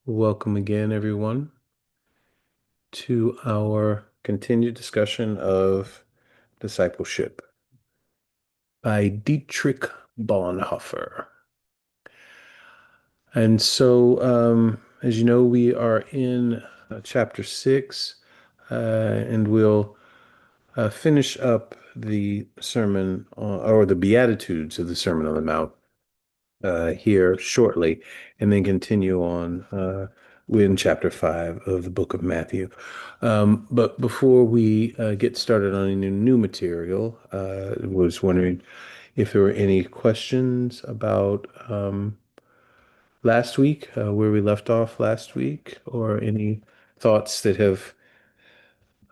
Welcome again, everyone, to our continued discussion of Discipleship by Dietrich Bonhoeffer. As you know, we are in chapter 6, and we'll finish up the sermon or the Beatitudes of the Sermon on the Mount here shortly, and then continue on in chapter 5 of the book of Matthew. But before we get started on any new material, I was wondering if there were any questions about last week, where we left off last week, or any thoughts that have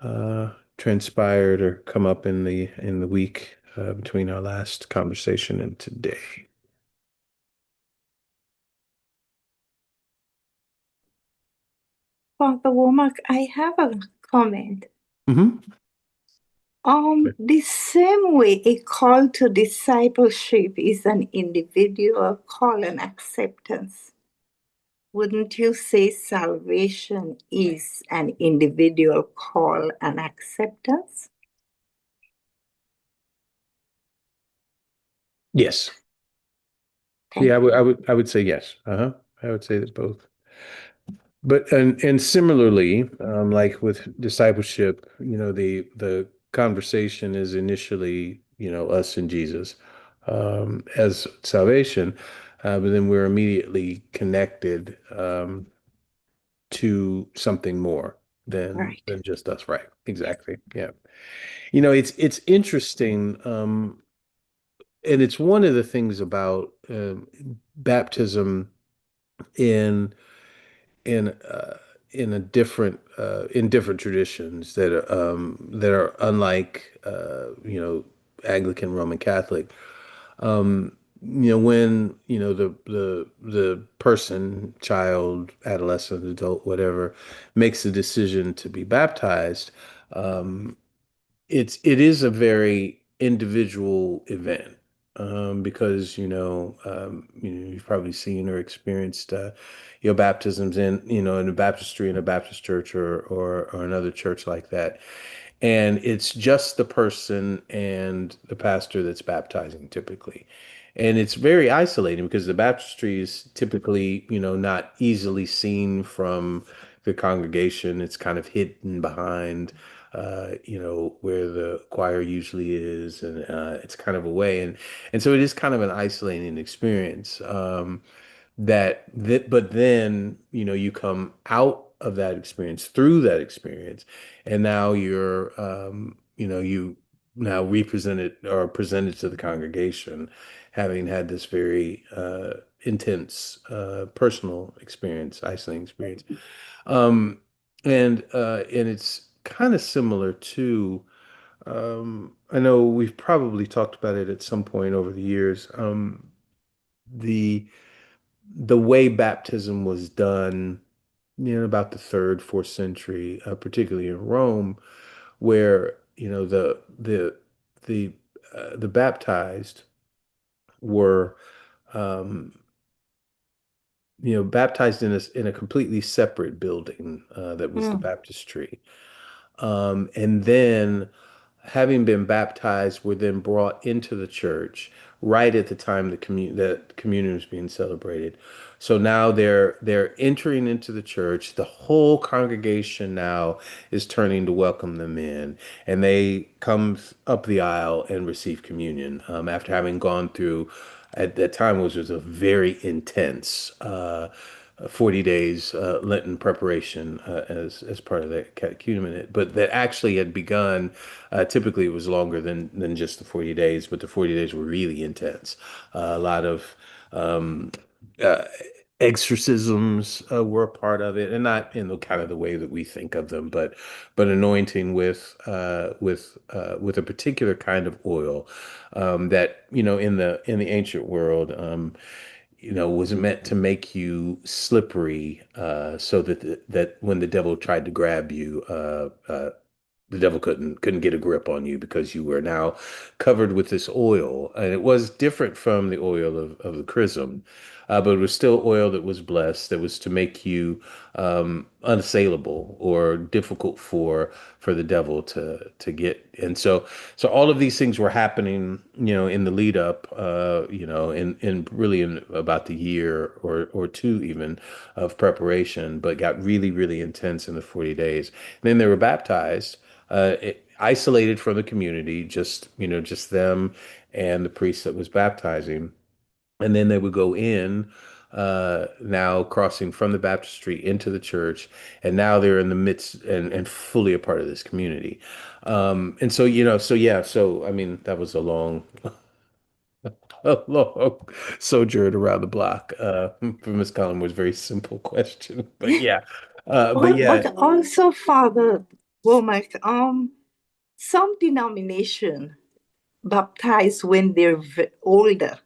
uh, transpired or come up in the week between our last conversation and today. Father Womack, I have a comment. Hmm. The same way a call to discipleship is an individual call and acceptance, wouldn't you say salvation is an individual call and acceptance? Yes. Yeah, Thank you. I would say yes. Uh-huh. I would say that both. But and similarly, like with discipleship, the conversation is initially, us and Jesus, as salvation, but then we're immediately connected to something more Right. than just us, right? Exactly. Yeah. It's interesting, and it's one of the things about baptism in in uh, in a different in different traditions that are unlike Anglican Roman Catholic. When the person, child, adolescent, adult, whatever, makes the decision to be baptized, um, it is a very individual event, because you've probably seen or experienced your baptisms in a baptistry in a Baptist church or another church like that, and it's just the person and the pastor that's baptizing typically. And it's very isolating because the baptistry is typically, not easily seen from the congregation. It's kind of hidden behind, where the choir usually is, and it's kind of away. And so it is kind of an isolating experience. But then, you come out of that experience through that experience, and now you now represented or presented to the congregation, having had this very intense personal experience, isolating experience. Um, and it's kind of similar to, I know we've probably talked about it at some point over the years. The the way baptism was done, about the third, fourth century, particularly in Rome, where the baptized were, um, baptized in a completely separate building, that was the Mm, baptistry. And then, having been baptized, were then brought into the church right at the time that communion was being celebrated. So now they're entering into the church. The whole congregation now is turning to welcome them in, and they come up the aisle and receive communion, after having gone through, at that time, was a very intense 40 days Lenten preparation, as part of the catechumenate, but that actually had begun. Typically, it was longer than just the 40 days, but the 40 days were really intense. A lot of uh, exorcisms were a part of it, and not in the kind of the way that we think of them, but anointing with a particular kind of oil, that in the ancient world, was meant to make you slippery, so that when the devil tried to grab you, the devil couldn't get a grip on you because you were now covered with this oil, and it was different from the oil of the chrism, but it was still oil that was blessed, that was to make you unassailable or difficult for the devil to get. And so all of these things were happening, in the lead up, in really in about the year or two even of preparation, but got really, really intense in the 40 days. And then they were baptized, isolated from the community, just them and the priest that was baptizing. And then they would go in, now crossing from the baptistry into the church, and now they're in the midst and fully a part of this community. And so, so yeah, so I mean, that was a long sojourn around the block. For Miss Collins was a very simple question, but yeah, but But yeah. also, Father Womack, some denomination baptize when they're older,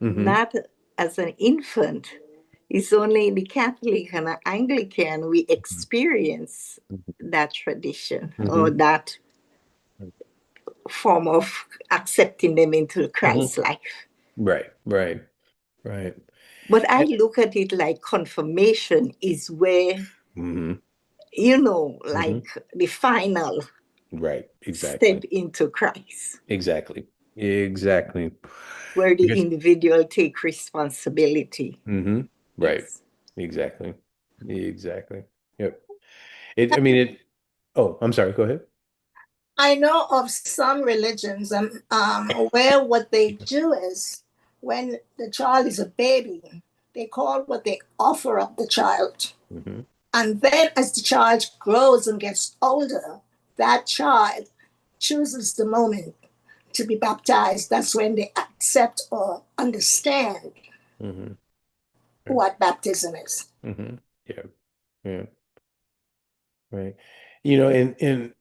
Hmm. not as an infant. It's only in the Catholic and Anglican we experience that tradition or Hmm. that form of accepting them into Hmm. Christ's life. Right, right, right. But I look at it like confirmation is where, Hmm. like Hmm. the final Right, step exactly. into Christ, Exactly. Exactly. where the Because individual take responsibility. right. Yes. Exactly. Exactly. Yep. I mean it. Oh, I'm sorry, go ahead. I know of some religions where what they do is when the child is a baby, they call what they offer up the child. Hmm. And then as the child grows and gets older, that child chooses the moment to be baptized. That's when they accept or understand Hmm. Right. what baptism is. Hmm. Yeah. Yeah. Right. And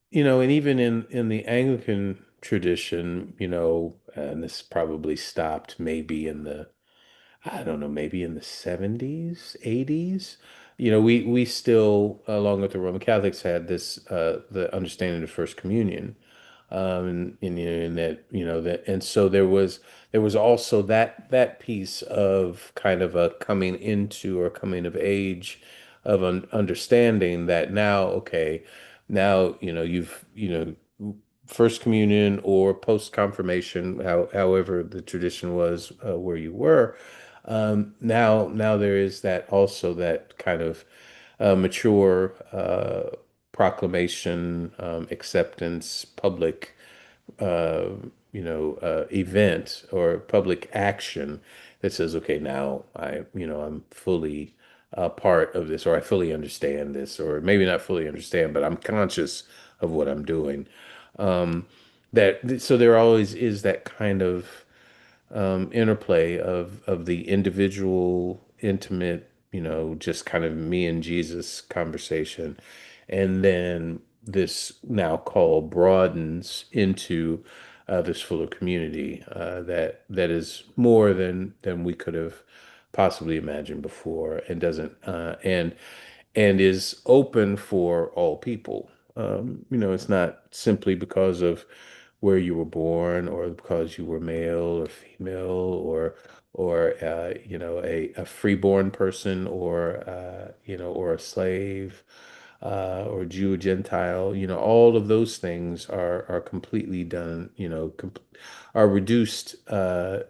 even in the Anglican tradition, and this probably stopped maybe in the I don't know, maybe in the 70s, 80s. We still, along with the Roman Catholics, had this the understanding of First Communion. And that, and so there was also that piece of kind of a coming into or coming of age of understanding that now, okay, now, First Communion or post confirmation, however the tradition was, where you were. Now there is that also that kind of mature proclamation, acceptance, public, uh, event or public action that says, okay, now I'm fully part of this, or I fully understand this, or maybe not fully understand, but I'm conscious of what I'm doing. Um, so there always is that kind of interplay of the individual, intimate, just kind of me and Jesus conversation. And then this now call broadens into this fuller community, that is more than we could have possibly imagined before, and doesn't and is open for all people. It's not simply because of where you were born, or because you were male or female, or a freeborn person, or a slave, or Jew, Gentile. All of those things are completely done, are reduced to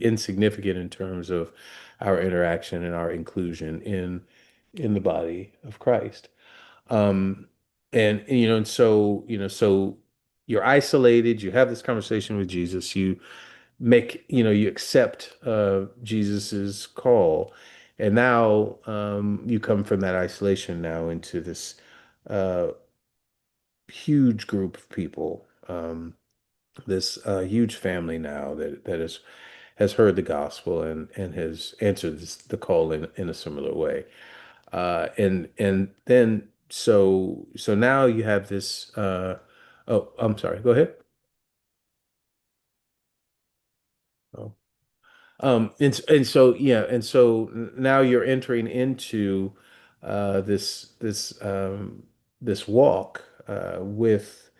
insignificant in terms of our interaction and our inclusion in the body of Christ. Um, and so you're isolated. You have this conversation with Jesus. You accept Jesus's call, and now you come from that isolation now into this uh, huge group of people. This huge family now that has heard the gospel and has answered the call in a similar way. And then so now you have this. Oh, I'm sorry. Go ahead. Oh. And so yeah, and so now you're entering into this walk with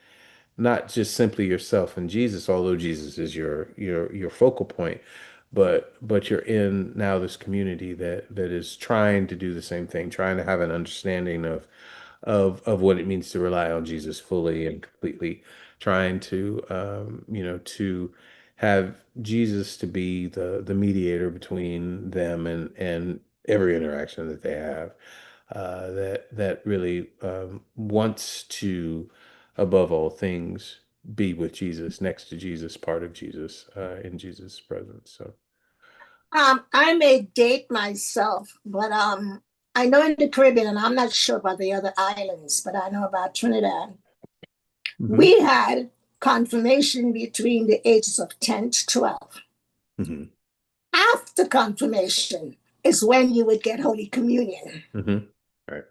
not just simply yourself and Jesus, although Jesus is your focal point, but you're in now this community that is trying to do the same thing, trying to have an understanding of what it means to rely on Jesus fully and completely, trying to to have Jesus to be the mediator between them and every interaction that they have, that really wants to, above all things, be with Jesus, next to Jesus, part of Jesus, in Jesus' presence. So, I may date myself, but I know in the Caribbean, and I'm not sure about the other islands, but I know about Trinidad. hmm We had confirmation between the ages of 10 to 12. hmm After confirmation is when you would get Holy Communion. right.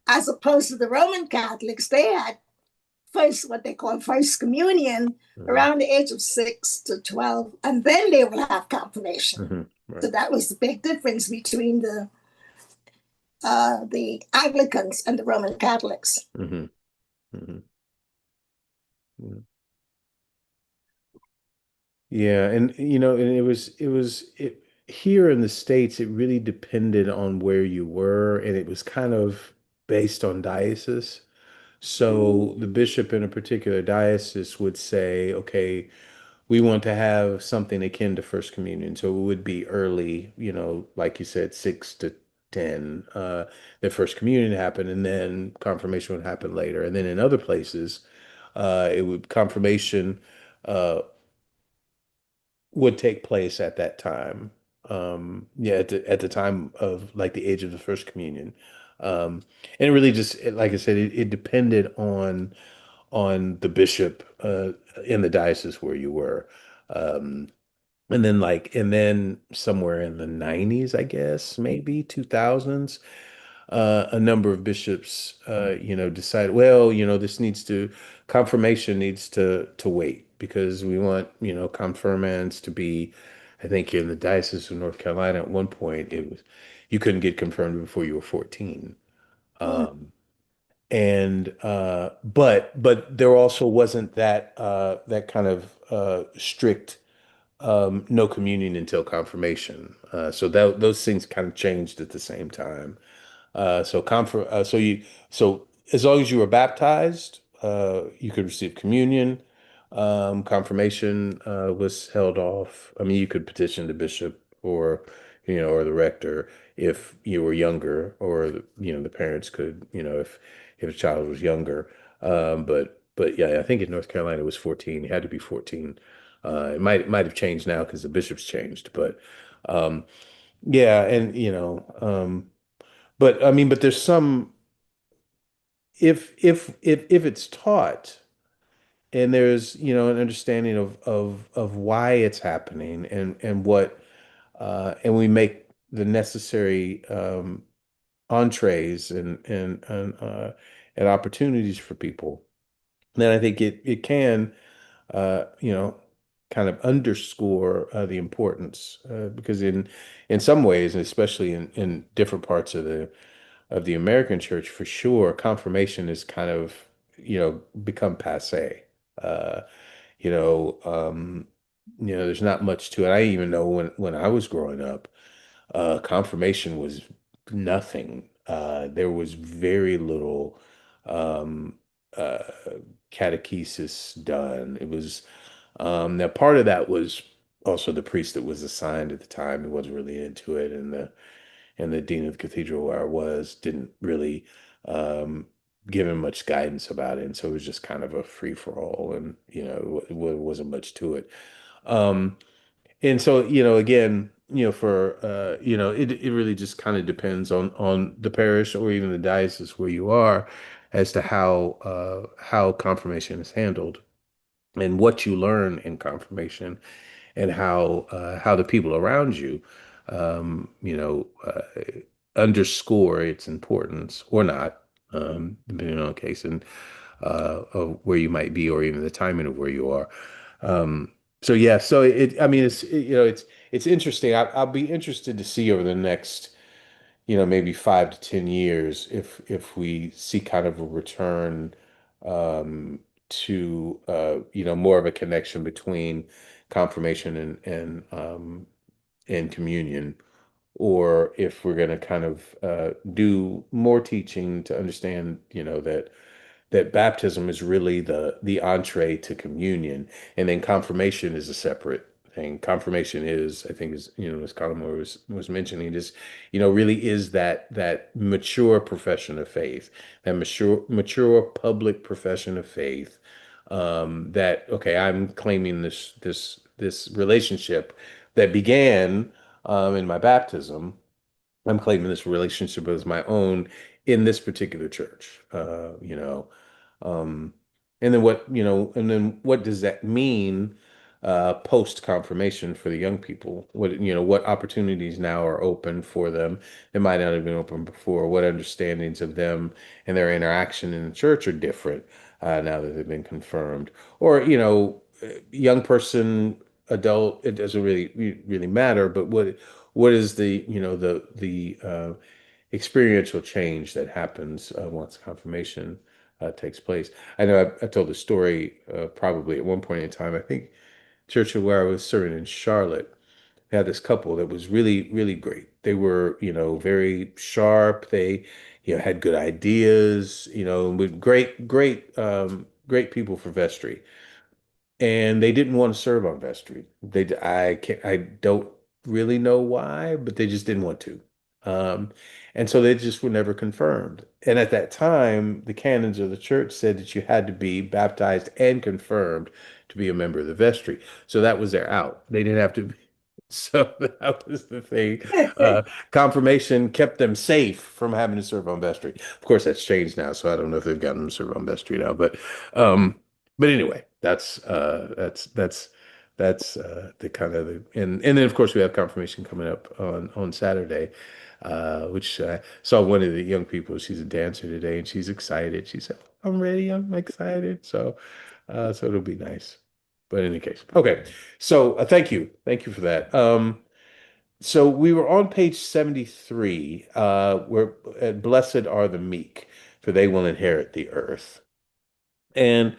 As opposed to the Roman Catholics, they had first what they call First Communion hmm around the age of 6 to 12, and then they will have confirmation. So right. that was the big difference between the Anglicans and the Roman Catholics. hmm hmm Yeah, and and it here in the States, it really depended on where you were, and it was kind of based on diocese. So the bishop in a particular diocese would say, okay, we want to have something akin to First Communion. So it would be early, like you said, 6 to 10, the First Communion happened, and then confirmation would happen later. And then in other places, it would confirmation would take place at that time. Yeah, at the time of like the age of the First Communion. And it really just, like I said, it depended on the bishop in the diocese where you were. Um, and then somewhere in the 90s, I guess, maybe 2000s, a number of bishops, decided, well, this confirmation needs to wait because we want, confirmants to be, I think in the Diocese of North Carolina at one point, you couldn't get confirmed before you were 14. Um, but there also wasn't that kind of strict no communion until confirmation. So those things kind of changed at the same time. So as long as you were baptized, you could receive communion. Confirmation was held off. I mean, you could petition the bishop or the rector if you were younger, or the parents could, if a child was younger. But yeah, I think in North Carolina it was 14. You had to be 14. It might have changed now because the bishops changed, but um, yeah, and but I mean, but there's some, if it's taught and there's an understanding of why it's happening and what and we make the necessary entrees and opportunities for people, then I think it can uh, you know kind of underscore the importance, because in some ways, and especially in different parts of the American church, for sure, confirmation is kind of, become passé. Uh, you know, um, there's not much to it. I even know when I was growing up, confirmation was nothing. There was very little um, uh, catechesis done. It was now part of that was also the priest that was assigned at the time. He wasn't really into it, and the dean of the cathedral where I was didn't really um, give him much guidance about it, and so it was just kind of a free for all, and wasn't much to it. Um, and so again, for it really just kind of depends on the parish or even the diocese where you are as to how confirmation is handled and what you learn in confirmation and how the people around you, underscore its importance or not, depending on the case and of where you might be or even the timing of where you are. So yeah, so I mean, it's interesting. I'll be interested to see over the next, maybe 5 to 10 years, if we see kind of a return to more of a connection between confirmation and communion, or if we're going to kind of do more teaching to understand, that baptism is really the entree to communion, and then confirmation is a separate thing. Confirmation is, I think, is as Colin was mentioning, is really is that mature profession of faith, that mature public profession of faith. That okay, I'm claiming this relationship that began in my baptism. I'm claiming this relationship as my own in this particular church. Um, and then what does that mean post confirmation for the young people? What opportunities now are open for them that might not have been open before? What understandings of them and their interaction in the church are different now that they've been confirmed? Or, young person, adult, it doesn't really matter, but what is the experiential change that happens once confirmation takes place? I know I've told the story probably at one point in time. I think church where I was serving in Charlotte had this couple that was really, really great. They were, very sharp. They, had good ideas, with great people for vestry, and they didn't want to serve on vestry. I don't really know why, but they just didn't want to. And so they just were never confirmed. And at that time, the canons of the church said that you had to be baptized and confirmed to be a member of the vestry. So that was their out. They didn't have to be. So that was the thing. Uh, Confirmation kept them safe from having to serve on vestry. Of course, that's changed now, so I don't know if they've gotten them to serve on vestry now. Um, but anyway, that's the kind of and then of course we have confirmation coming up on Saturday, which I saw one of the young people. She's a dancer today, and she's excited. She said, "I'm ready. I'm excited." So it'll be nice. But in any case, okay. So thank you for that. So we were on page 73, where blessed are the meek, for they will inherit the earth. And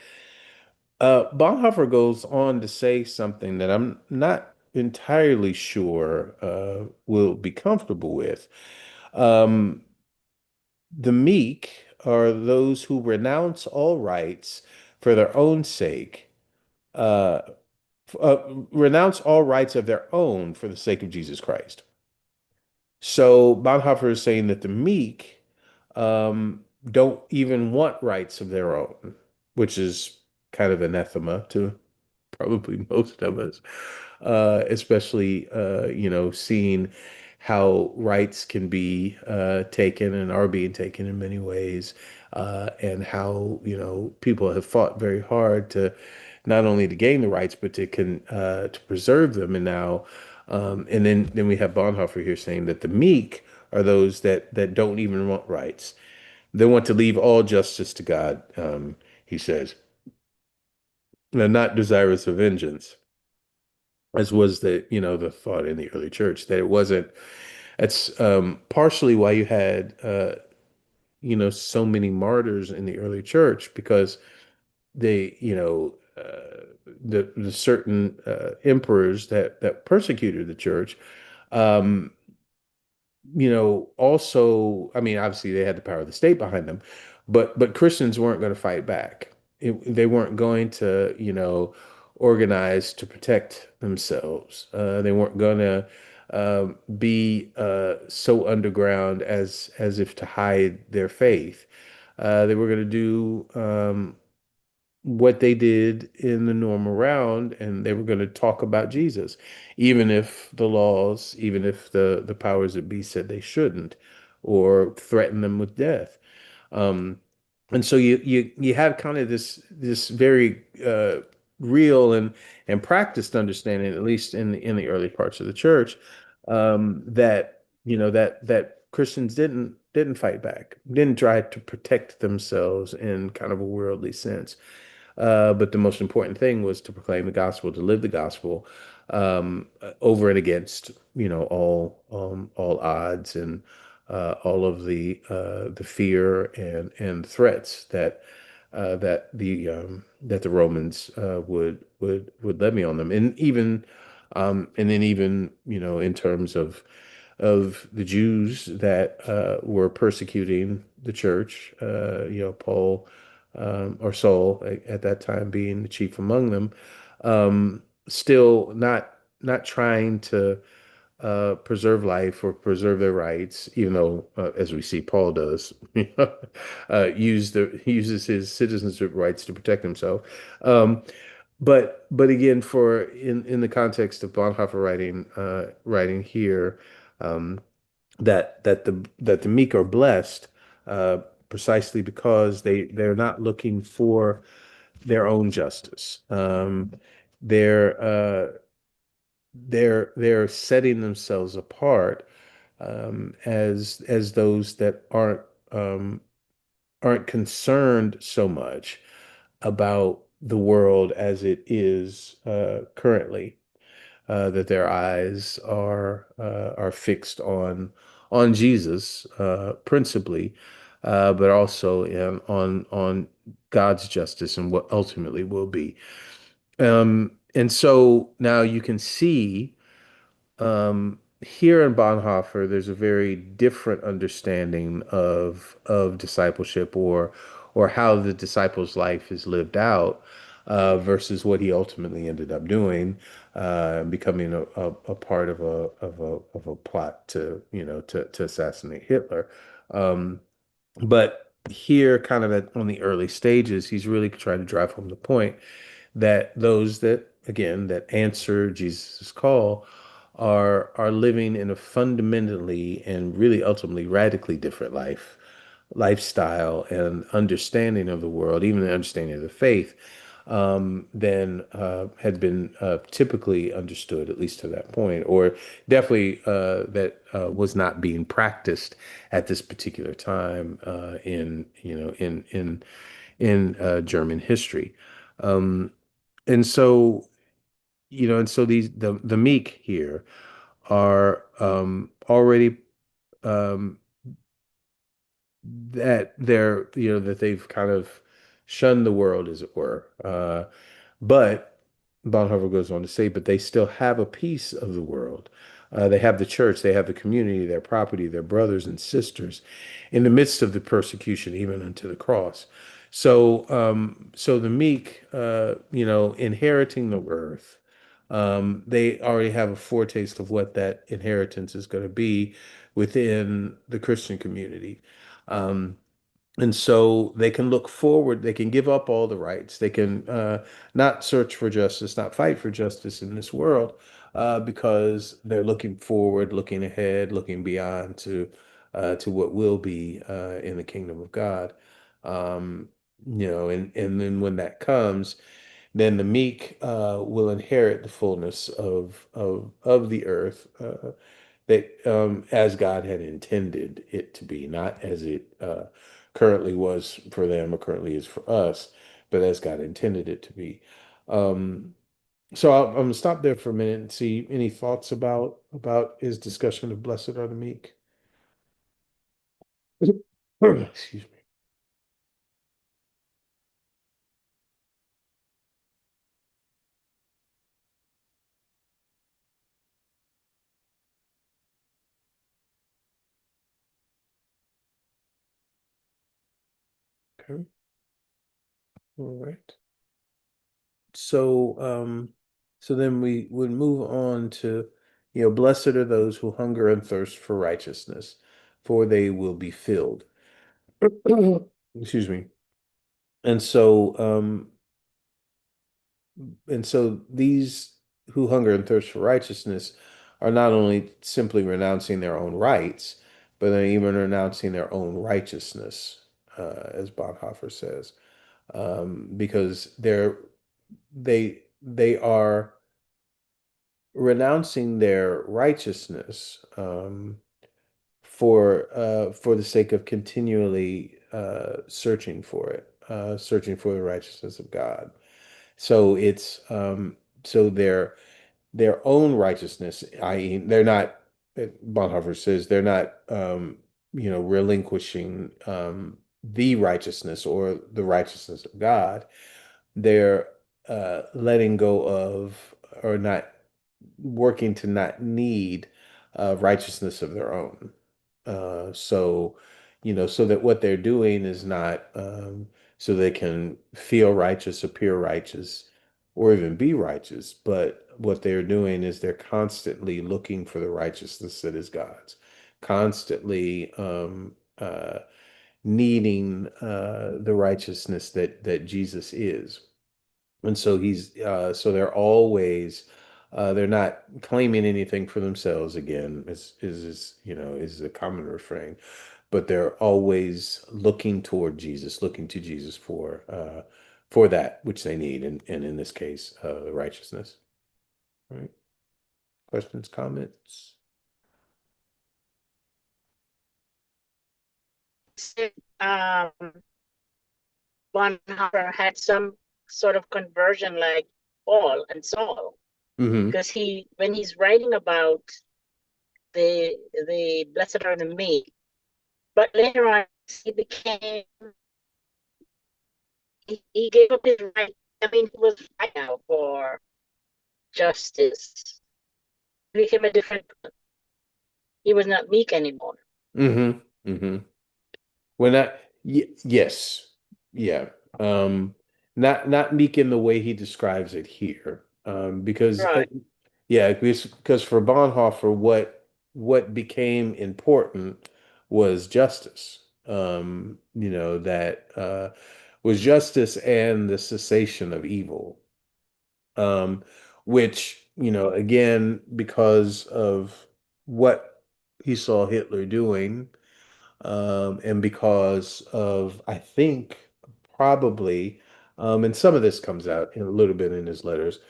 Bonhoeffer goes on to say something that I'm not entirely sure we'll be comfortable with. Um, the meek are those who renounce all rights for their own sake, uh, renounce all rights of their own for the sake of Jesus Christ. So Bonhoeffer is saying that the meek don't even want rights of their own, which is kind of anathema to probably most of us, especially seeing how rights can be taken and are being taken in many ways, and how people have fought very hard to not only to gain the rights but to preserve them, and now and then we have Bonhoeffer here saying that the meek are those that don't even want rights. They want to leave all justice to God. He says, they're not desirous of vengeance, as was the thought in the early church, that it wasn't. That's partially why you had so many martyrs in the early church, because they the certain emperors that persecuted the church, um, also, I mean, obviously they had the power of the state behind them, but Christians weren't going to fight back. They weren't going to, organize to protect themselves. They weren't going to be so underground as if to hide their faith. They were going to do what they did in the normal round, and they were going to talk about Jesus, even if the laws, even if the powers that be said they shouldn't, or threaten them with death. Um, and so you have kind of this very real and practiced understanding, at least in the early parts of the church, that that Christians didn't fight back, didn't try to protect themselves in kind of a worldly sense. But the most important thing was to proclaim the gospel, to live the gospel, over and against, all odds, and all of the fear and threats that the Romans would levy on them, and then even in terms of the Jews that were persecuting the church, Paul or Saul at that time being the chief among them, still not trying to preserve life or preserve their rights, even though, as we see, Paul does, he uses his citizenship rights to protect himself. Um, but again, for in the context of Bonhoeffer writing here, um, that the meek are blessed, uh, precisely because they're not looking for their own justice. They're they're setting themselves apart, as those that aren't concerned so much about the world as it is currently, that their eyes are fixed on Jesus, principally, but also on God's justice and what ultimately will be. And so now you can see, here in Bonhoeffer, there's a very different understanding of discipleship, or how the disciple's life is lived out, versus what he ultimately ended up doing, becoming a part of a plot to assassinate Hitler. Um, but here, kind of on the early stages, he's really trying to drive home the point that those that, again, that answer Jesus' call are living in a fundamentally and really ultimately radically different lifestyle and understanding of the world, even the understanding of the faith, than had been typically understood, at least to that point, or definitely that was not being practiced at this particular time, in German history. Um, and so, the meek here are already, um, that they've kind of shunned the world, as it were. But Bonhoeffer goes on to say, but they still have a piece of the world. They have the church, they have the community, their property, their brothers and sisters, in the midst of the persecution, even unto the cross. So the meek, inheriting the earth, they already have a foretaste of what that inheritance is going to be within the Christian community. Um, and so they can look forward, they can give up all the rights, they can not search for justice, not fight for justice in this world, because they're looking forward, looking ahead, looking beyond to what will be in the kingdom of God. Um, and then when that comes, then the meek will inherit the fullness of the earth, that as God had intended it to be, not as it currently was for them or currently is for us, but as God intended it to be. Um, so I'm gonna stop there for a minute and see any thoughts about his discussion of blessed are the meek. Excuse me. Okay. All right. So, so then we would move on to, blessed are those who hunger and thirst for righteousness, for they will be filled. Excuse me. And so, these who hunger and thirst for righteousness are not only simply renouncing their own rights, but they're even renouncing their own righteousness, as Bonhoeffer says, because they are renouncing their righteousness, for the sake of continually searching for the righteousness of God. So it's so their own righteousness, i.e., they're not. Bonhoeffer says they're not. relinquishing the righteousness or the righteousness of God. They're letting go of or not working to not need righteousness of their own. So, so that what they're doing is not so they can feel righteous, appear righteous, or even be righteous, but what they're doing is they're constantly looking for the righteousness that is God's, constantly needing the righteousness that Jesus is. And so so they're not claiming anything for themselves again, is a common refrain, but they're always looking toward Jesus, looking to Jesus for that which they need, and in this case, righteousness. Right? Questions, comments? um, Bonhoeffer had some sort of conversion like Paul and Saul, Mm-hmm. because when he's writing about the blessed are the meek, but later on he gave up his right. I mean, he was fighting out for justice. He became a different. He was not meek anymore. Mm-hmm. Mm-hmm. When I yes, yeah, not meek in the way he describes it here, because Right. yeah, because for Bonhoeffer, what became important was justice. That was justice and the cessation of evil, which again because of what he saw Hitler doing and because of, I think, probably, and some of this comes out in a little bit in his letters,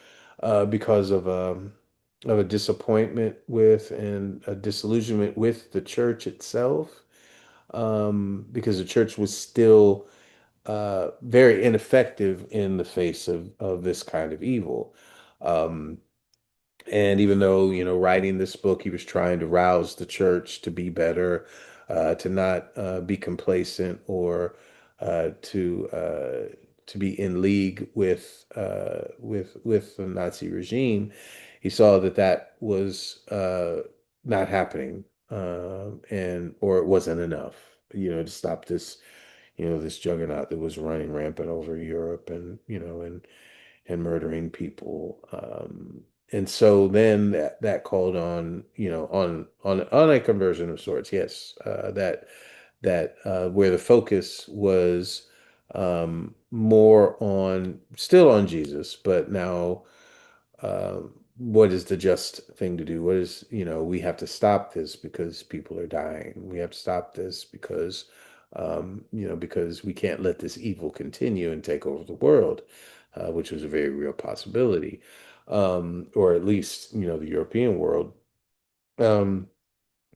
because of a disappointment with and a disillusionment with the church itself, because the church was still very ineffective in the face of this kind of evil. Um, and even though, writing this book, he was trying to rouse the church to be better, to not be complacent or to be in league with the Nazi regime, he saw that that was not happening, and or it wasn't enough, to stop this juggernaut that was running rampant over Europe and murdering people. And so then that called on, on a conversion of sorts. Yes, that where the focus was more on still on Jesus, but now what is the just thing to do? What is, we have to stop this because people are dying. We have to stop this because we can't let this evil continue and take over the world, which was a very real possibility, or at least, the European world. Um,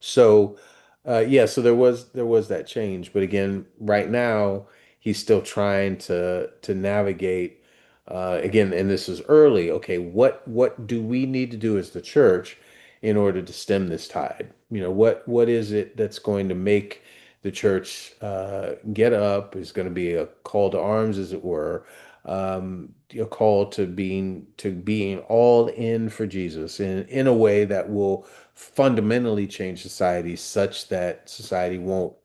so, yeah, so there was that change, but again, right now he's still trying to navigate again, and this is early. Okay, what do we need to do as the church in order to stem this tide? What is it that's going to make the church get up? Is going to be a call to arms, as it were, a call to being all in for Jesus in a way that will fundamentally change society such that society won't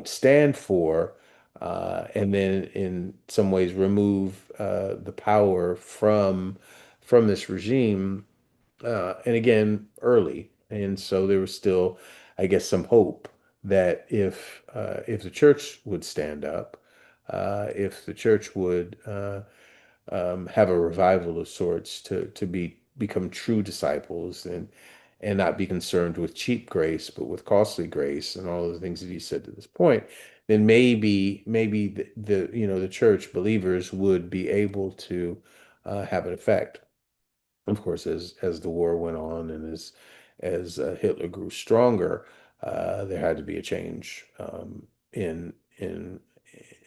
stand for and then in some ways remove the power from this regime, and again early. And so there was still, I guess, some hope that if the church would stand up, if the church would have a revival of sorts to become true disciples and not be concerned with cheap grace, but with costly grace and all of the things that he said to this point, then maybe the church believers would be able to have an effect. Of course, as the war went on and as Hitler grew stronger, there had to be a change in in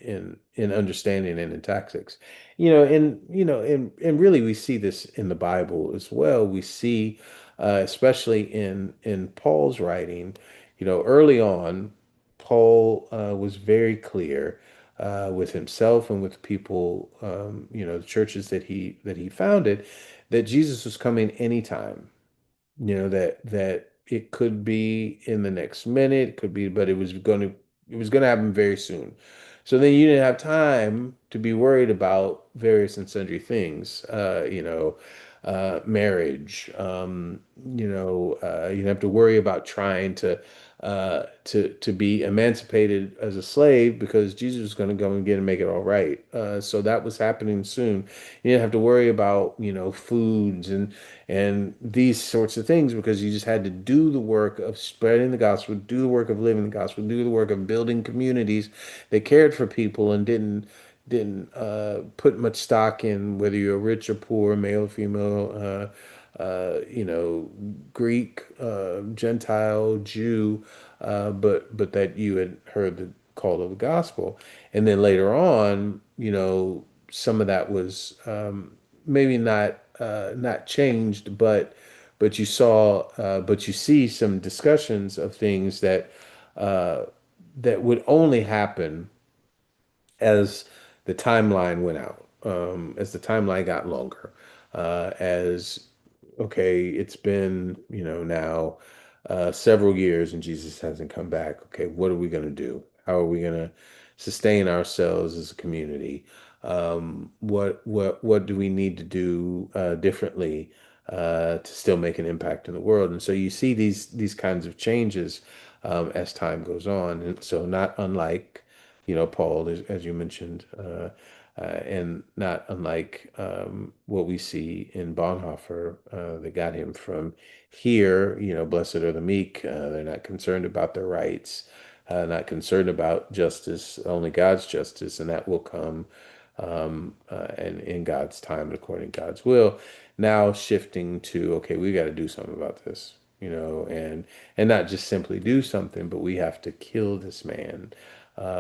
in understanding and in tactics. And really we see this in the Bible as well. We see especially in Paul's writing. Early on, Paul was very clear with himself and with people, the churches that he founded, that Jesus was coming anytime. That it could be in the next minute, it could be, but it was going to happen very soon. So then you didn't have time to be worried about various and sundry things, marriage. You didn't have to worry about trying to be emancipated as a slave, because Jesus was going to go and get and make it all right. So that was happening soon. You didn't have to worry about foods and these sorts of things, because you just had to do the work of spreading the gospel, do the work of living the gospel, do the work of building communities that cared for people and didn't put much stock in whether you're rich or poor, male or female, Greek, Gentile, Jew, but that you had heard the call of the gospel. And then later on, some of that was maybe not changed, but you see some discussions of things uh, that would only happen as the timeline went out, as the timeline got longer, as okay, it's been now several years and Jesus hasn't come back. Okay, what are we going to do? How are we going to sustain ourselves as a community? What do we need to do differently to still make an impact in the world? And so you see these kinds of changes as time goes on, and so not unlike Paul, as you mentioned, and not unlike what we see in Bonhoeffer that got him from here. Blessed are the meek. They're not concerned about their rights, not concerned about justice, only God's justice, and that will come and in God's time and according to God's will. Now shifting to, okay, we got to do something about this, and not just simply do something, but we have to kill this man.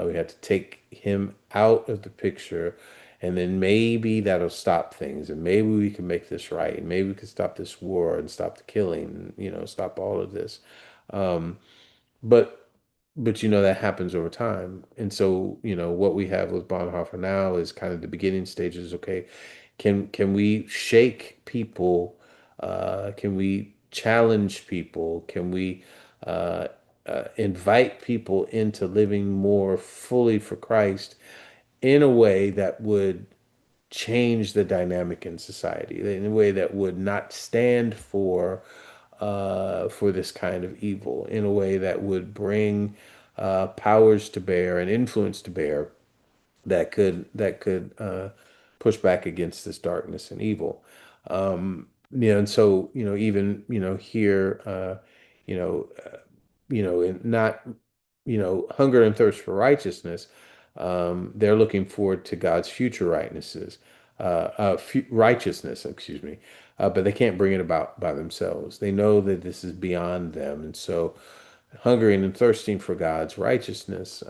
We have to take him out of the picture, and then maybe that'll stop things, and maybe we can make this right, and maybe we can stop this war and stop the killing, stop all of this. Um, but that happens over time. And so, what we have with Bonhoeffer now is kind of the beginning stages. Okay, can we shake people? Can we challenge people? Can we uh, invite people into living more fully for Christ in a way that would change the dynamic in society, in a way that would not stand for this kind of evil, in a way that would bring powers to bear and influence to bear that could push back against this darkness and evil. And so even here, you know, and not hunger and thirst for righteousness. They're looking forward to God's future righteousness, excuse me, but they can't bring it about by themselves. They know that this is beyond them, and so hungering and thirsting for God's righteousness,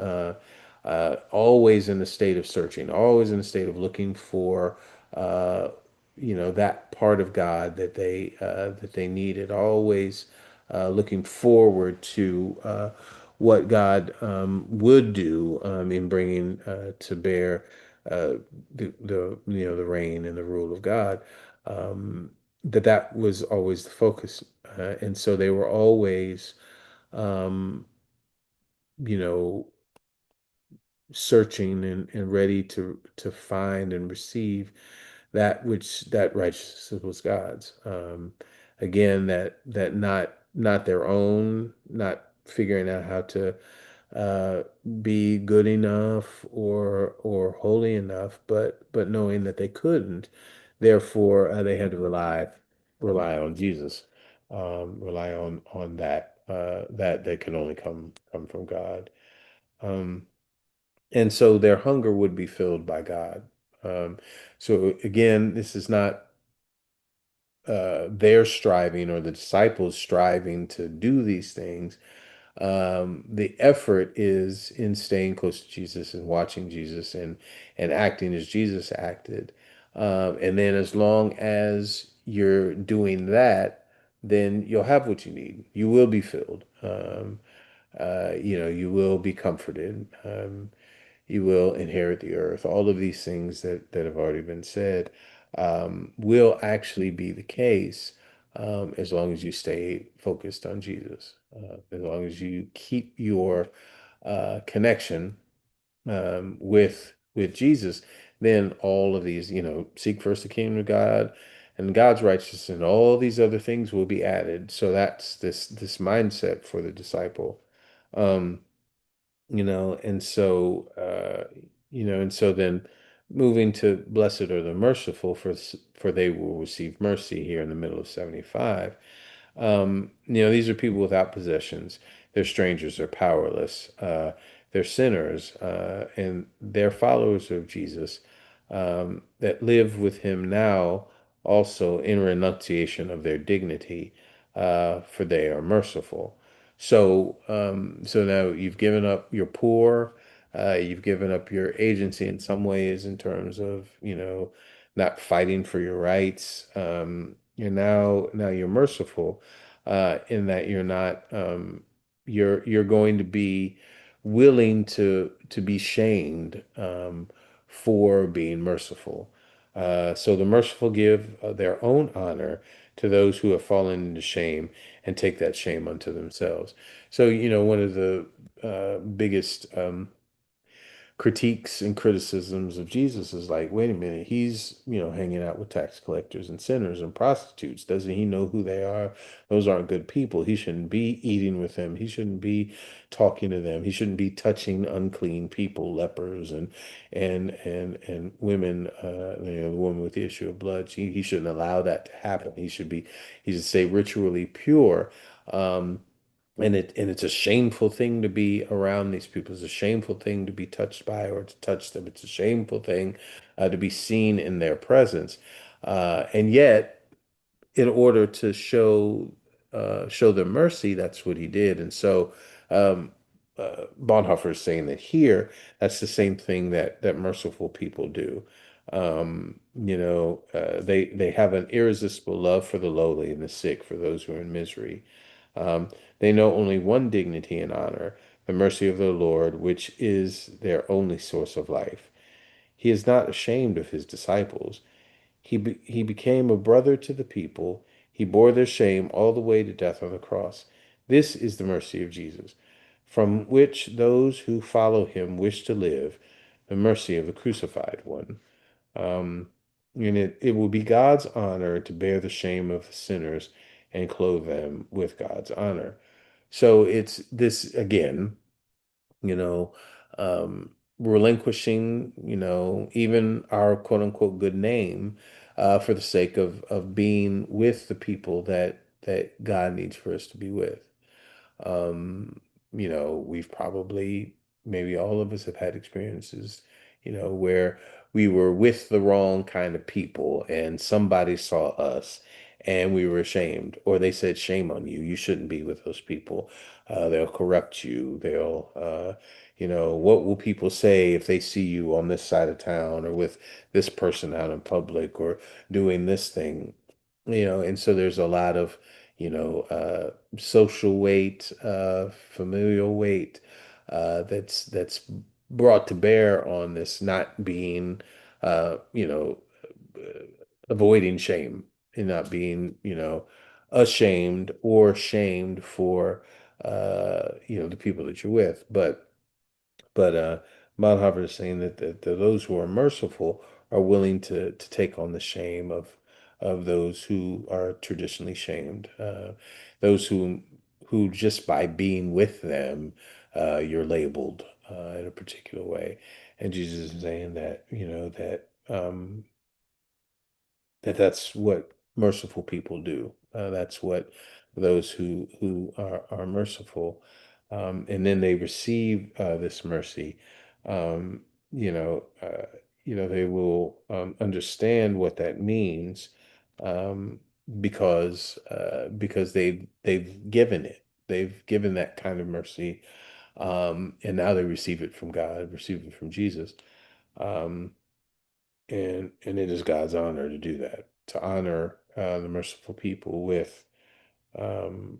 always in a state of searching, always in a state of looking for, that part of God that they needed, always looking forward to what God would do in bringing to bear the reign and the rule of God. Um, that was always the focus, and so they were always um, you know, searching and ready to find and receive that righteousness was God's. Again, that not their own, not figuring out how to uh, be good enough or holy enough, but knowing that they couldn't. Therefore, they had to rely on Jesus, rely on that can only come from God. Um, and so their hunger would be filled by God. Um, so again, this is not their striving or the disciples striving to do these things. The effort is in staying close to Jesus and watching Jesus and acting as Jesus acted. And then as long as you're doing that, then you'll have what you need. You will be filled. You will be comforted. You will inherit the earth. All of these things that have already been said will actually be the case as long as you stay focused on Jesus, as long as you keep your connection with Jesus, then all of these, seek first the kingdom of God and God's righteousness, and all these other things will be added. So that's this mindset for the disciple. Um, and so then moving to blessed are the merciful, for they will receive mercy here in the middle of 75. These are people without possessions. They're strangers, they're powerless, they're sinners, and they're followers of Jesus that live with him now also in renunciation of their dignity, for they are merciful. So now you've given up your poor, you've given up your agency in some ways in terms of, not fighting for your rights. Now you're merciful, in that you're not, you're going to be willing to be shamed, for being merciful. So the merciful give their own honor to those who have fallen into shame and take that shame unto themselves. So, one of the biggest critiques and criticisms of Jesus is like, wait a minute, he's, hanging out with tax collectors and sinners and prostitutes. Doesn't he know who they are? Those aren't good people. He shouldn't be eating with them. He shouldn't be talking to them. He shouldn't be touching unclean people, lepers and women, the woman with the issue of blood. He shouldn't allow that to happen. He should stay ritually pure. And it's a shameful thing to be around these people. It's a shameful thing to be touched by or to touch them. It's a shameful thing to be seen in their presence. And yet, in order to show them mercy, that's what he did. And so, Bonhoeffer is saying that here, that's the same thing that merciful people do. They have an irresistible love for the lowly and the sick, for those who are in misery. Um, they know only one dignity and honor, the mercy of the Lord, which is their only source of life. He is not ashamed of his disciples. He became a brother to the people. He bore their shame all the way to death on the cross. This is the mercy of Jesus, from which those who follow him wish to live, the mercy of the crucified one. Um, and it will be God's honor to bear the shame of the sinners and clothe them with God's honor. So it's this again, you know, relinquishing, even our quote unquote good name, for the sake of being with the people that God needs for us to be with. Um, we've probably, maybe all of us have had experiences, where we were with the wrong kind of people and somebody saw us and we were ashamed, or they said, shame on you. You shouldn't be with those people. They'll corrupt you. What will people say if they see you on this side of town or with this person out in public or doing this thing? And so there's a lot of, social weight, familial weight, that's brought to bear on this not being, uh, you know, uh, avoiding shame and not being, ashamed or shamed for, the people that you're with. But Bonhoeffer is saying that those who are merciful are willing to take on the shame of those who are traditionally shamed, those who just by being with them, you're labeled in a particular way. And Jesus is saying that, that's what merciful people do. That's what those who are merciful, and then they receive this mercy. Um, you know, uh, they will understand what that means, um, because they've given it. They've given that kind of mercy, and now they receive it from God, receive it from Jesus. Um, and it is God's honor to do that, to honor the merciful people with um,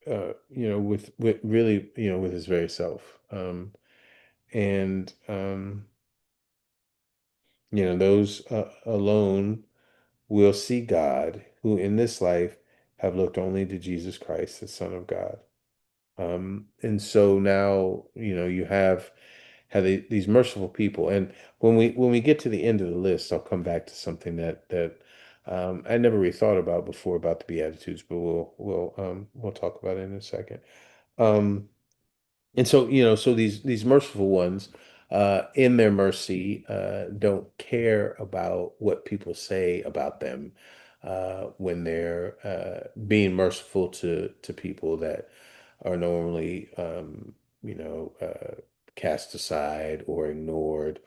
with really, with his very self. And those alone will see God, who in this life have looked only to Jesus Christ, the Son of God. And so now, you have these merciful people. And when we get to the end of the list, I'll come back to something that I never really thought about before about the Beatitudes, but we'll talk about it in a second. Um, and so, so these merciful ones, in their mercy, don't care about what people say about them, when they're being merciful to people that are normally, cast aside or ignored,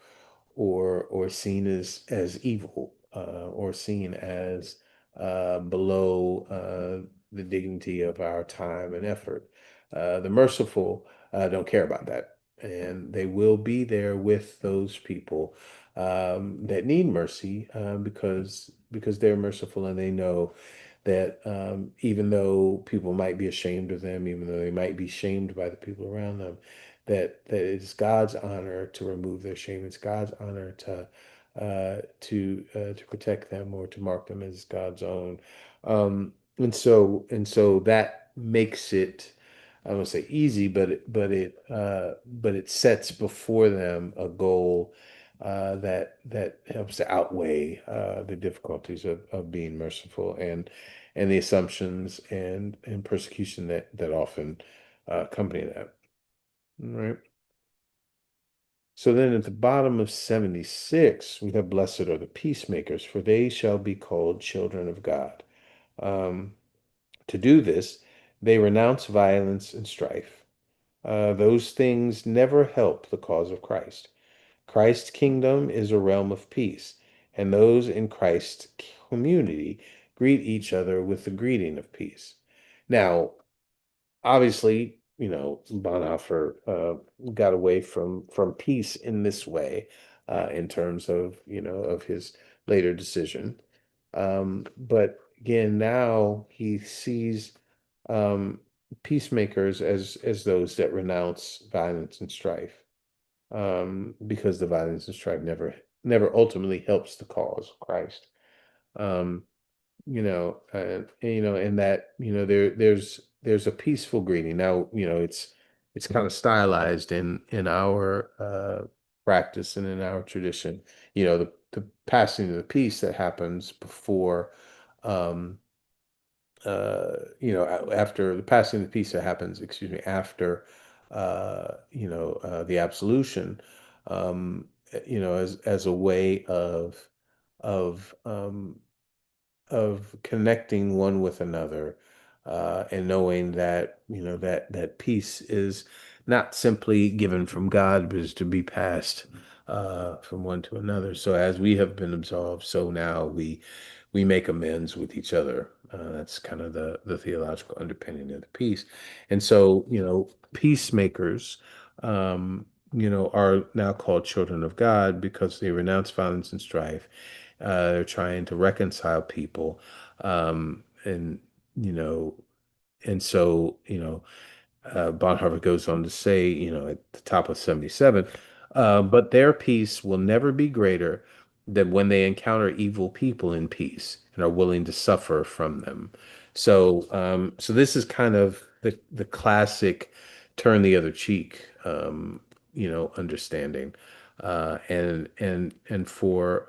or seen as evil, or seen as below the dignity of our time and effort. The merciful don't care about that, and they will be there with those people that need mercy, because they're merciful, and they know that, even though people might be ashamed of them, even though they might be shamed by the people around them, that it's God's honor to remove their shame. It's God's honor to protect them, or to mark them as God's own. And so that makes it, I don't want to say easy, but it sets before them a goal that helps to outweigh the difficulties of being merciful, and the assumptions and persecution that often accompany that. Right. So then at the bottom of 76, we have blessed are the peacemakers, for they shall be called children of God. Um, to do this, they renounce violence and strife. Those things never help the cause of Christ. Christ's kingdom is a realm of peace, and those in Christ's community greet each other with the greeting of peace. Now, obviously, Bonhoeffer got away from peace in this way, in terms of his later decision. But again, now he sees um, peacemakers as those that renounce violence and strife, because the violence and strife never ultimately helps the cause of Christ. Um, and that, there's a peaceful greeting. Now, it's kind of stylized in our practice and in our tradition. The passing of the peace that happens before, um, after the passing of the peace that happens, excuse me, after, the absolution, as a way of um, of connecting one with another, and knowing that, that peace is not simply given from God, but is to be passed from one to another. So as we have been absolved, so now we make amends with each other. That's kind of the theological underpinning of the peace. And so, peacemakers, are now called children of God because they renounce violence and strife. They're trying to reconcile people. And, you know, and so, Bonhoeffer goes on to say, at the top of 77, but their peace will never be greater than when they encounter evil people in peace and are willing to suffer from them. So this is kind of the classic turn the other cheek, understanding, and for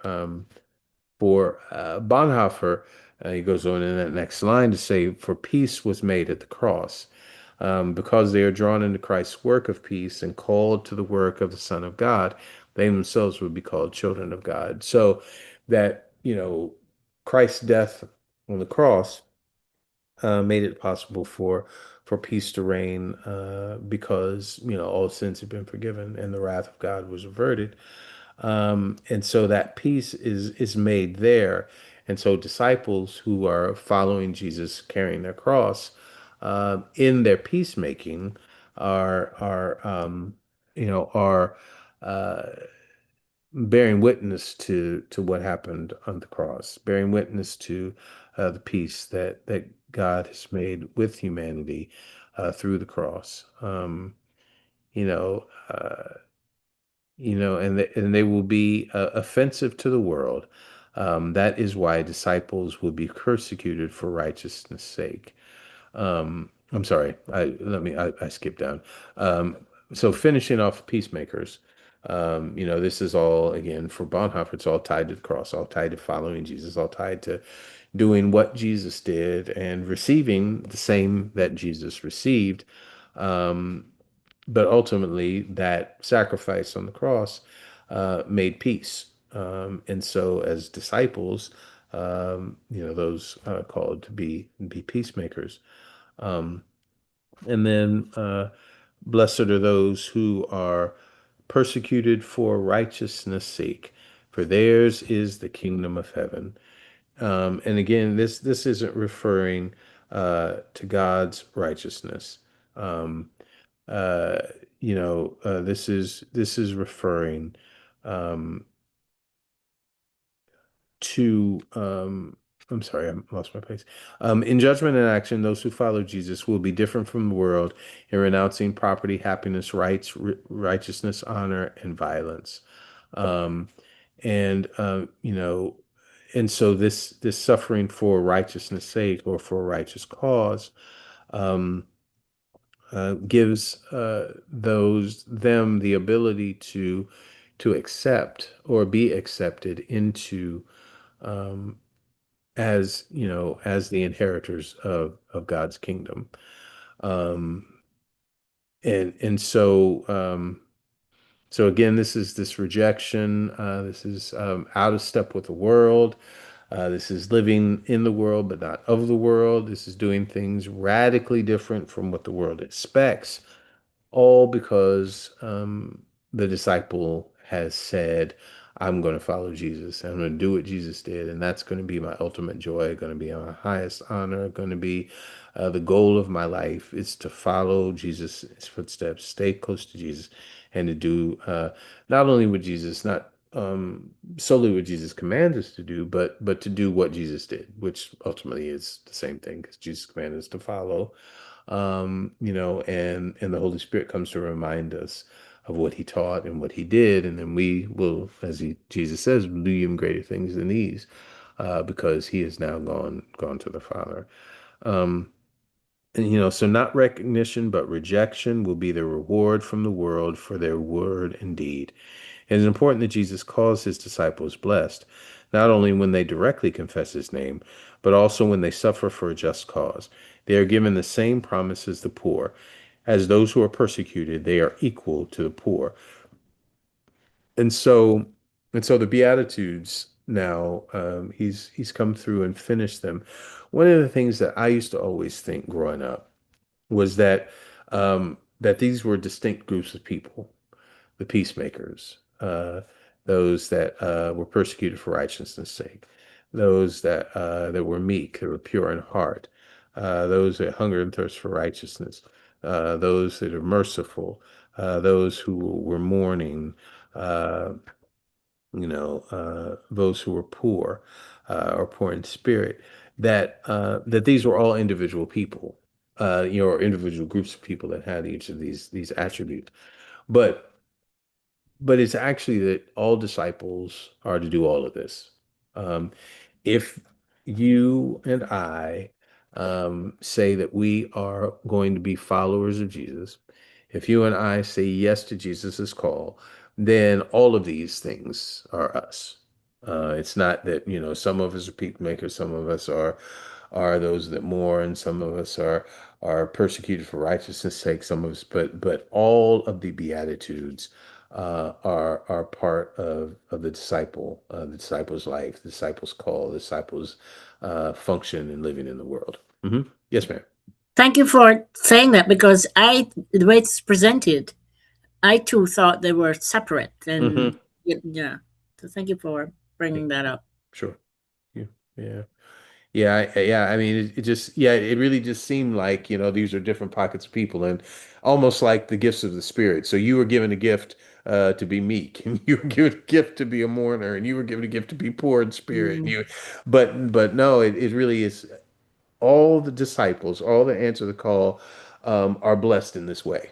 Bonhoeffer, he goes on in that next line to say, "For peace was made at the cross." Because they are drawn into Christ's work of peace and called to the work of the Son of God, they themselves would be called children of God. So that, Christ's death on the cross made it possible for peace to reign, because, all sins had been forgiven and the wrath of God was averted. And so that peace is made there. And so disciples who are following Jesus, carrying their cross, in their peacemaking, are uh, bearing witness to what happened on the cross, bearing witness to the peace God has made with humanity through the cross. You know, and they will be offensive to the world. That is why disciples will be persecuted for righteousness' sake. I'm sorry. I skipped down. Um, so finishing off peacemakers. This is all again for Bonhoeffer. It's all tied to the cross, all tied to following Jesus, all tied to doing what Jesus did and receiving the same that Jesus received. Um, but ultimately, that sacrifice on the cross made peace. And so, as disciples, those called to be peacemakers. Um, and then, blessed are those who are persecuted for righteousness' sake, for theirs is the kingdom of heaven. And again, this isn't referring to God's righteousness. Um, uh, this is referring um, to I'm sorry, I lost my place. In judgment and action, those who follow Jesus will be different from the world in renouncing property, happiness, rights, righteousness, honor, and violence. Um, and and so this suffering for righteousness' sake or for a righteous cause um, gives them the ability to accept or be accepted into um, as the inheritors of God's kingdom. Um, and so again, this is this rejection. This is out of step with the world. This is living in the world, but not of the world. This is doing things radically different from what the world expects, all because the disciple has said, I'm going to follow Jesus. I'm going to do what Jesus did, and that's going to be my ultimate joy, going to be my highest honor, going to be the goal of my life is to follow Jesus' footsteps, stay close to Jesus, and to do not only what Jesus, not solely what Jesus commands us to do, but to do what Jesus did, which ultimately is the same thing because Jesus commanded us to follow and the Holy Spirit comes to remind us of what he taught and what he did, and then we will, Jesus says, do even greater things than these, because he has now gone to the Father. Um, and so not recognition, but rejection will be the reward from the world for their word and deed. It is important that Jesus calls his disciples blessed, not only when they directly confess his name, but also when they suffer for a just cause. They are given the same promise as the poor. As those who are persecuted, they are equal to the poor. And so, and so the Beatitudes now, he's come through and finished them. One of the things that I used to always think growing up was that these were distinct groups of people, the peacemakers, those that were persecuted for righteousness' sake, those that were meek, that were pure in heart, those that hunger and thirst for righteousness, those that are merciful, those who were mourning, uh, those who were poor or poor in spirit. That these were all individual people, or individual groups of people that had each of these attributes. But but it's actually that all disciples are to do all of this. Um, if you and I say that we are going to be followers of Jesus, if you and I say yes to Jesus's call, then all of these things are us. It's not that, some of us are people makers, some of us are those that mourn, some of us are persecuted for righteousness' sake, some of us, but all of the Beatitudes are part of the disciple's life, the disciple's call, the disciple's function in living in the world. Yes, ma'am. Thank you for saying that because the way it's presented, I too thought they were separate. And yeah, so thank you for bringing that up. Sure. Yeah. Yeah. Yeah. I mean, it just, yeah, it really just seemed like, these are different pockets of people and almost like the gifts of the Spirit. So you were given a gift to be meek, and you were given a gift to be a mourner, and you were given a gift to be poor in spirit. Mm. But no, it really is all the disciples, all that answer the call, are blessed in this way.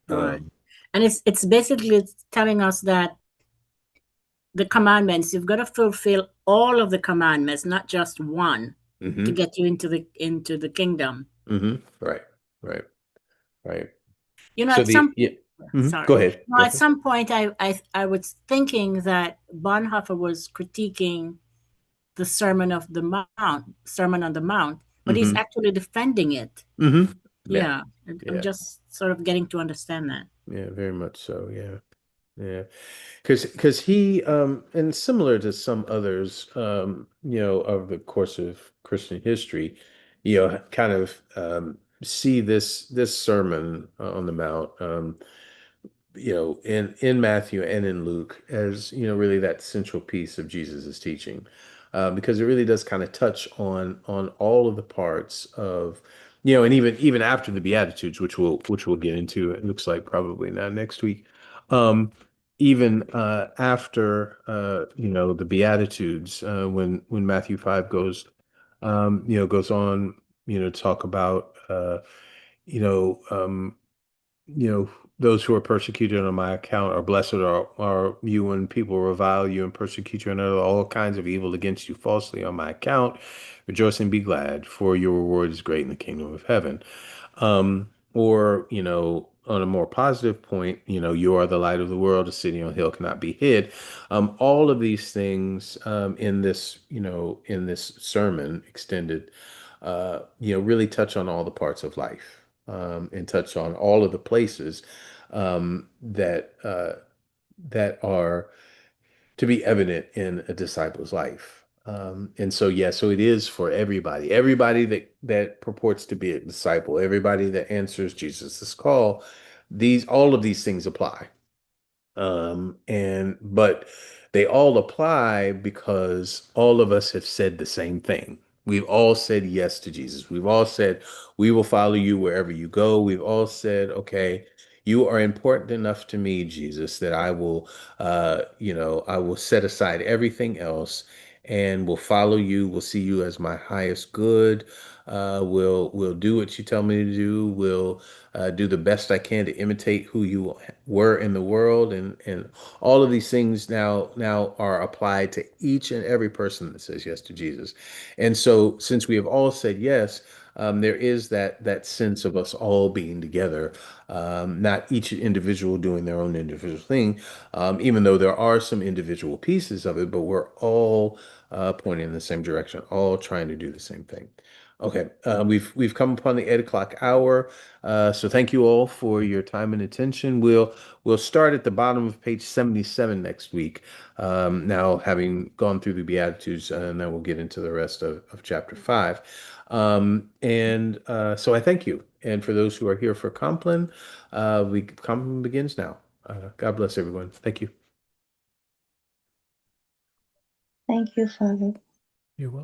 Right. Um, And it's basically telling us that the commandments, you've got to fulfill all of the commandments, not just one, to mhm, get you into the kingdom. mhm. Right, right, right. You know, So at some yeah. Mhm. Go sorry. ahead. No, Go at ahead. some point I was thinking that Bonhoeffer was critiquing the Sermon on the Mount, but he's Mhm. actually defending it. Mhm. Yeah. Yeah. I'm Yeah. just sort of getting to understand that. Yeah, very much so. Yeah. Yeah. Because he and similar to some others of the course of Christian history, kind of see this sermon on the Mount in Matthew and in Luke as really that central piece of Jesus's teaching, because it really does kind of touch on all of the parts of and even after the Beatitudes, which we'll get into. It looks like probably not next week. Even after the Beatitudes, when Matthew 5 goes on to talk about you know um, you know, those who are persecuted on my account are blessed are you when people revile you and persecute you and utter all kinds of evil against you falsely on my account. Rejoice and be glad, for your reward is great in the kingdom of heaven. Or, on a more positive point, you are the light of the world, a city on a hill cannot be hid. All of these things in this sermon extended, really touch on all the parts of life, and touch on all of the places that are to be evident in a disciple's life. And so, yeah, so it is for everybody that purports to be a disciple, everybody that answers Jesus's call. All of these things apply. But they all apply because all of us have said the same thing. We've all said yes to Jesus. We've all said, we will follow you wherever you go. We've all said, okay, you are important enough to me, Jesus, that I will set aside everything else and will follow you. Will see you as my highest good. Will do what you tell me to do. Will do the best I can to imitate who you were in the world, and all of these things now are applied to each and every person that says yes to Jesus. And so, since we have all said yes, there is that sense of us all being together, not each individual doing their own individual thing, even though there are some individual pieces of it, but we're all pointing in the same direction, all trying to do the same thing. Okay, we've come upon the 8 o'clock hour, so thank you all for your time and attention. We'll start at the bottom of page 77 next week. Now having gone through the Beatitudes, and then we'll get into the rest of chapter 5. And so I thank you. And for those who are here for Compline, Compline begins now. God bless everyone. Thank you. Thank you, Father. You're welcome.